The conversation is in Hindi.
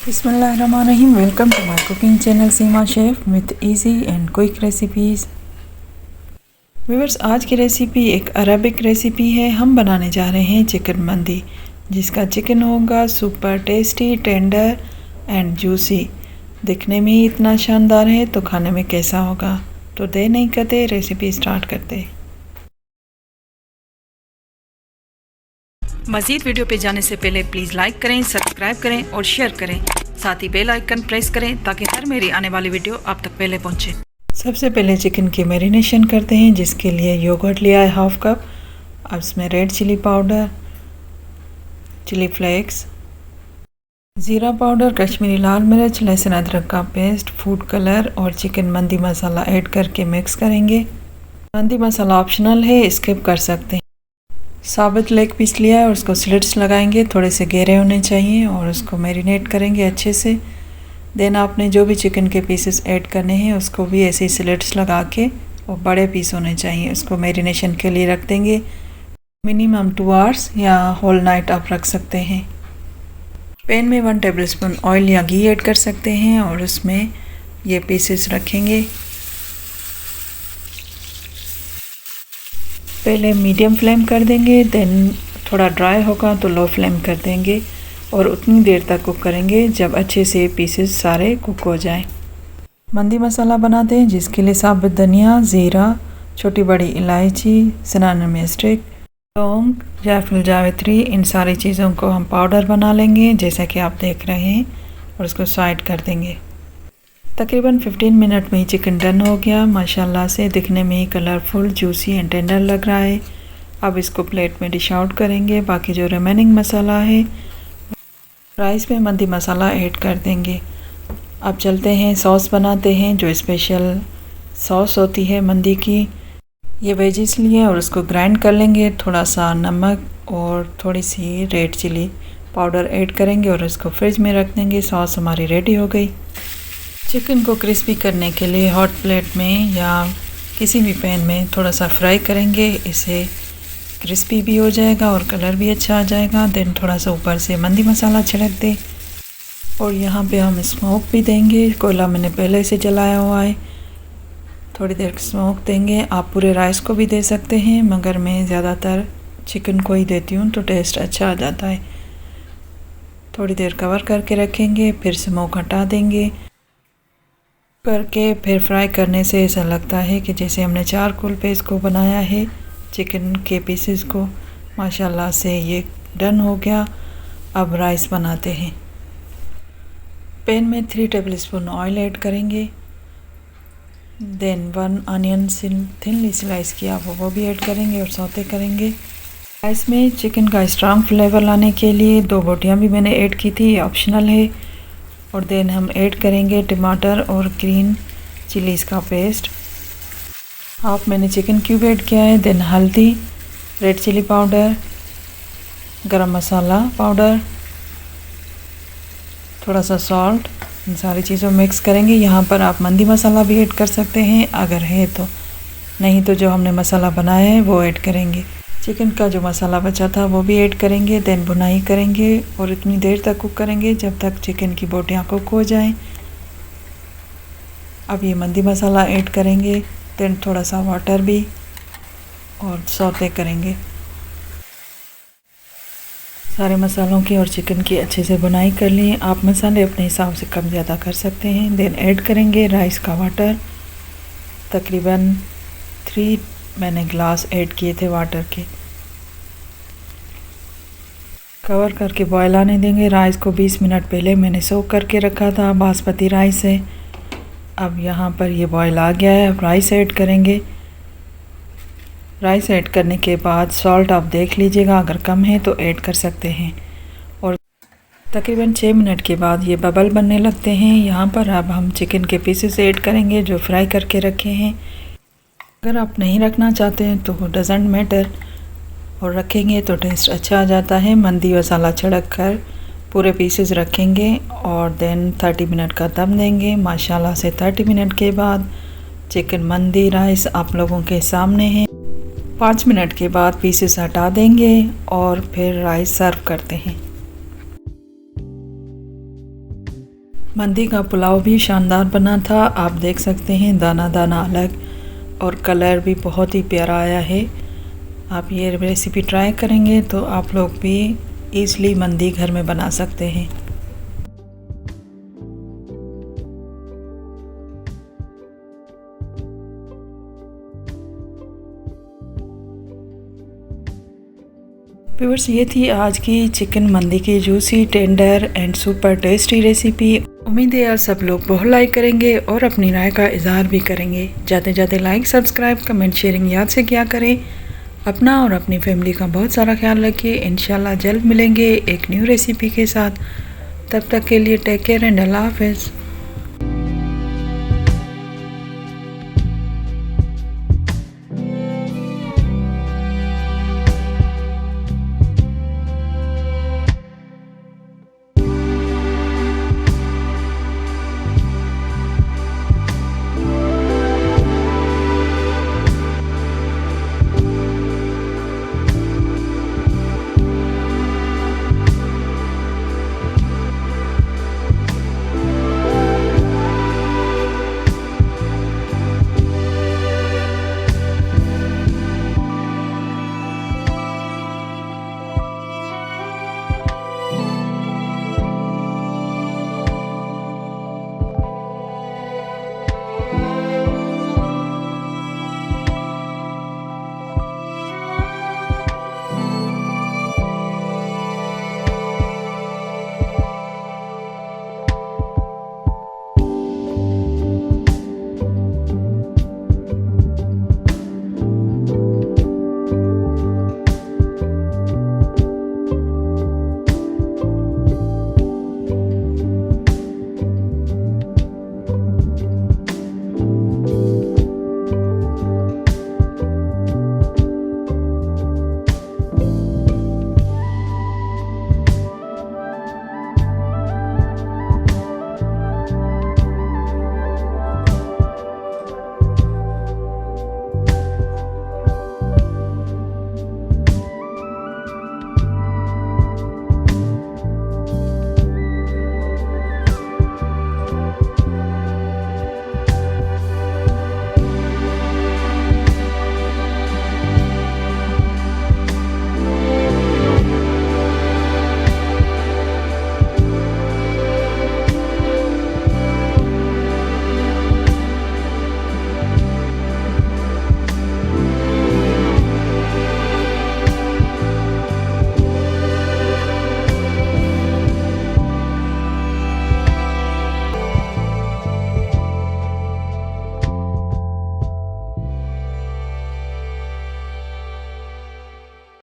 बिस्मिल्लाहिर्रहमानिर्रहीम। Welcome to my cooking channel Seema chef with easy and quick recipes. Viewers, आज की रेसिपी एक अरबिक रेसिपी है। हम बनाने जा रहे हैं चिकन मंदी, जिसका चिकन होगा super tasty, tender and juicy. दिखने में ही इतना शानदार है तो खाने में कैसा होगा। तो देर नहीं करते, रेसिपी स्टार्ट करते हैं। मज़ीद वीडियो पे जाने से पहले प्लीज़ लाइक करें, सब्सक्राइब करें और शेयर करें। साथ ही बेल आइकन प्रेस करें ताकि हर मेरी आने वाली वीडियो आप तक पहले पहुंचे। सबसे पहले चिकन की मैरिनेशन करते हैं, जिसके लिए योगर्ट लिया है हाफ कप। अब इसमें red chilli powder, chilli flakes, ज़ीरा पाउडर, कश्मीरी लाल मिर्च, लहसुन अदरक का पेस्ट, फूड कलर और चिकन मंदी मसाला ऐड करके मिक्स करेंगे। मंदी मसाला ऑप्शनल है, स्किप कर सकते हैं। साबुत लेग पीस लिया है और उसको स्लिट्स लगाएंगे, थोड़े से गहरे होने चाहिए और उसको मैरिनेट करेंगे अच्छे से। देन आपने जो भी चिकन के पीसेस ऐड करने हैं उसको भी ऐसे ही स्लिट्स लगा के, और बड़े पीस होने चाहिए, उसको मैरिनेशन के लिए रख देंगे। मिनिमम 2 आवर्स या होल नाइट आप रख सकते हैं। पैन में 1 टेबलस्पून ऑयल या घी ऐड कर सकते हैं और उसमें ये पीसेस रखेंगे। पहले मीडियम फ्लेम कर देंगे, देन थोड़ा ड्राई होगा तो लो फ्लेम कर देंगे और उतनी देर तक कुक करेंगे जब अच्छे से पीसेस सारे कुक हो जाएं। मंदी मसाला बनाते हैं, जिसके लिए साबुत धनिया, ज़ीरा, छोटी बड़ी इलायची, सिनामन स्टिक, लौंग, जायफल, जावित्री, इन सारी चीज़ों को हम पाउडर बना लेंगे जैसा कि आप देख रहे हैं, और उसको साइड कर देंगे। तकरीबन 15 मिनट में ही चिकन डन हो गया। माशाल्लाह से दिखने में ही कलरफुल, जूसी एंड टेंडर लग रहा है। अब इसको प्लेट में डिश आउट करेंगे। बाकी जो रिमेनिंग मसाला है, राइस में मंदी मसाला ऐड कर देंगे। अब चलते हैं सॉस बनाते हैं, जो स्पेशल सॉस होती है मंदी की। ये वेजिस लिए और उसको ग्राइंड कर लेंगे। थोड़ा सा नमक और थोड़ी सी रेड चिली पाउडर ऐड करेंगे और इसको फ्रिज में रख देंगे। सॉस हमारी रेडी हो गई। चिकन को क्रिस्पी करने के लिए हॉट प्लेट में या किसी भी पैन में थोड़ा सा फ्राई करेंगे। इससे क्रिस्पी भी हो जाएगा और कलर भी अच्छा आ जाएगा। देन थोड़ा सा ऊपर से मंदी मसाला छिड़क दें और यहाँ पे हम स्मोक भी देंगे। कोयला मैंने पहले से जलाया हुआ है, थोड़ी देर स्मोक देंगे। आप पूरे राइस को भी दे सकते हैं, मगर मैं ज़्यादातर चिकन को ही देती हूँ तो टेस्ट अच्छा आ जाता है। थोड़ी देर कवर करके रखेंगे, फिर स्मोक हटा देंगे करके। फिर फ्राई करने से ऐसा लगता है कि जैसे हमने चारकोल पे इसको बनाया है चिकन के पीसेस को। माशाल्लाह से ये डन हो गया। अब राइस बनाते हैं। पैन में 3 टेबलस्पून ऑयल ऐड करेंगे। देन 1 अनियन थिनली स्लाइस किया वो भी ऐड करेंगे और सौते करेंगे। राइस में चिकन का स्ट्रॉन्ग फ्लेवर लाने के लिए 2 बोटियाँ भी मैंने ऐड की थी, ऑप्शनल है। और देन हम ऐड करेंगे टमाटर और ग्रीन चिलीज़ का पेस्ट। हाफ मैंने चिकन क्यूब ऐड किया है। देन हल्दी, रेड चिली पाउडर, गरम मसाला पाउडर, थोड़ा सा सॉल्ट, इन सारी चीज़ों मिक्स करेंगे। यहाँ पर आप मंदी मसाला भी ऐड कर सकते हैं अगर है तो, नहीं तो जो हमने मसाला बनाया है वो ऐड करेंगे। चिकन का जो मसाला बचा था वो भी ऐड करेंगे। देन भुनाई करेंगे और इतनी देर तक कुक करेंगे जब तक चिकन की बोटियाँ कुक हो जाएं। अब ये मंदी मसाला ऐड करेंगे। देन थोड़ा सा वाटर भी और सौते करेंगे। सारे मसालों की और चिकन की अच्छे से भुनाई कर लिए। आप मसाले अपने हिसाब से कम ज़्यादा कर सकते हैं। देन ऐड करेंगे राइस का वाटर। तकरीबन 3 मैंने ग्लास ऐड किए थे वाटर के। कवर करके बॉयल आने देंगे। राइस को 20 मिनट पहले मैंने सोक करके रखा था, बासमती राइस है। अब यहाँ पर ये बॉयल आ गया है। अब राइस ऐड करेंगे। राइस ऐड करने के बाद सॉल्ट आप देख लीजिएगा, अगर कम है तो ऐड कर सकते हैं। और तकरीबन 6 मिनट के बाद ये बबल बनने लगते हैं। यहाँ पर अब हम चिकन के पीसेस ऐड करेंगे जो फ्राई करके रखे हैं। अगर आप नहीं रखना चाहते हैं तो वो डजेंट मैटर, और रखेंगे तो टेस्ट अच्छा आ जाता है। मंदी मसाला छिड़क कर पूरे पीसेस रखेंगे और देन 30 मिनट का दम देंगे। माशाल्लाह से 30 मिनट के बाद चिकन मंदी राइस आप लोगों के सामने है। 5 मिनट के बाद पीसेस हटा देंगे और फिर राइस सर्व करते हैं। मंदी का पुलाव भी शानदार बना था। आप देख सकते हैं दाना दाना अलग और कलर भी बहुत ही प्यारा आया है। आप ये रेसिपी ट्राई करेंगे तो आप लोग भी ईज़िली मंदी घर में बना सकते हैं। व्यूअर्स, ये थी आज की चिकन मंदी की juicy, tender and super tasty recipe. उम्मीद है आप सब लोग बहुत लाइक करेंगे और अपनी राय का इजहार भी करेंगे। जाते जाते लाइक, सब्सक्राइब, कमेंट, शेयरिंग याद से क्या करें। अपना और अपनी फैमिली का बहुत सारा ख्याल रखिए। इंशाल्लाह जल्द मिलेंगे एक न्यू रेसिपी के साथ। तब तक के लिए टेक केयर एंड अल्लाह हाफ़िज़।